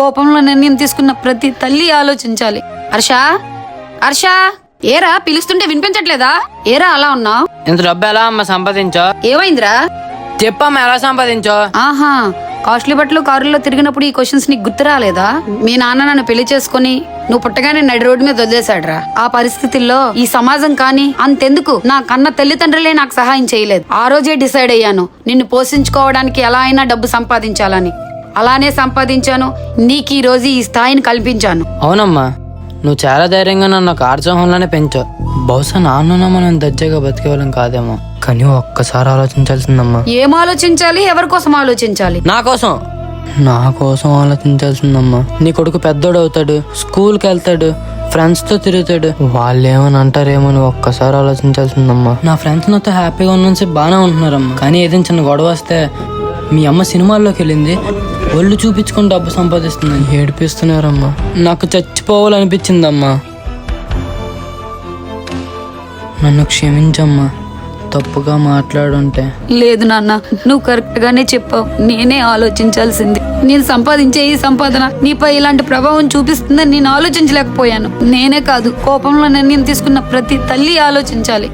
కోపంలో నిర్ణయం తీసుకున్న ప్రతి తల్లి ఆలోచించాలి. హర్ష ఏరా పిలుస్తుంటే వినిపించట్లేదా? ఏరా అలా ఉన్నావు? ఇంత డబ్బు ఎలా అమ్మ సంపాదించో? ఏమైందిరా? చెప్పమ్మా ఎలా సంపాదించో? ఆహా, కాస్ట్లీ బట్టలు కారుల్లో తిరిగినప్పుడు ఈ క్వశ్చన్స్ నీకు గుర్తు రాలేదా? మీ నాన్న నన్ను పెళ్లి చేసుకుని నువ్వు పుట్టగానే నడి రోడ్డు మీద వదిలేశాడురా. ఆ పరిస్థితుల్లో ఈ సమాజం కానీ అంతెందుకు నా కన్న తల్లిదండ్రులే నాకు సహాయం చేయలేదు. ఆ రోజే డిసైడ్ అయ్యాను నిన్ను పోషించుకోవడానికి ఎలా అయినా డబ్బు సంపాదించాలని. అలానే సంపాదించాను, నీకు ఈ రోజు ఈ స్థాయిని కల్పించాను. అవునమ్మా, నువ్వు చాలా ధైర్యంగా నన్ను ఒక ఆర్జంలోనే పెంచావు. బహుశా నాన్న మనం దర్జాగా బతికేవాళ్ళం కాదేమో, కానీ ఒక్కసారి ఆలోచించాల్సిందమ్మా. ఏం ఆలోచించాలి? ఎవరి కోసం ఆలోచించాలి? నా కోసం ఆలోచించాల్సిందమ్మా. నీ కొడుకు పెద్దోడు అవుతాడు, స్కూల్కి వెళ్తాడు, ఫ్రెండ్స్ తో తిరుగుతాడు. వాళ్ళు ఏమని అంటారేమో అని ఒక్కసారి ఆలోచించాల్సిందమ్మా. నా ఫ్రెండ్స్ నాతో హ్యాపీగా ఉన్నసి బాగానే ఉంటున్నారమ్మా, కానీ ఏదైనా చిన్న గొడవ వస్తే మీ అమ్మ సినిమాల్లోకి వెళ్ళింది, ఒళ్ళు చూపించుకొని డబ్బు సంపాదిస్తుందని ఏడిపిస్తున్నారమ్మా. నాకు చచ్చిపోవాలనిపించిందమ్మా. నన్ను క్షమించమ్మా, తప్పుగా మాట్లాడుంటే. లేదు నాన్న, నువ్వు కరెక్ట్ గానే చెప్పావు. నేనే ఆలోచించాల్సింది. నేను సంపాదించే ఈ సంపాదన నీపై ఇలాంటి ప్రభావం చూపిస్తుందని నేను ఆలోచించలేకపోయాను. నేనే కాదు, కోపంలో నిర్ణయం తీసుకున్న ప్రతి తల్లి ఆలోచించాలి.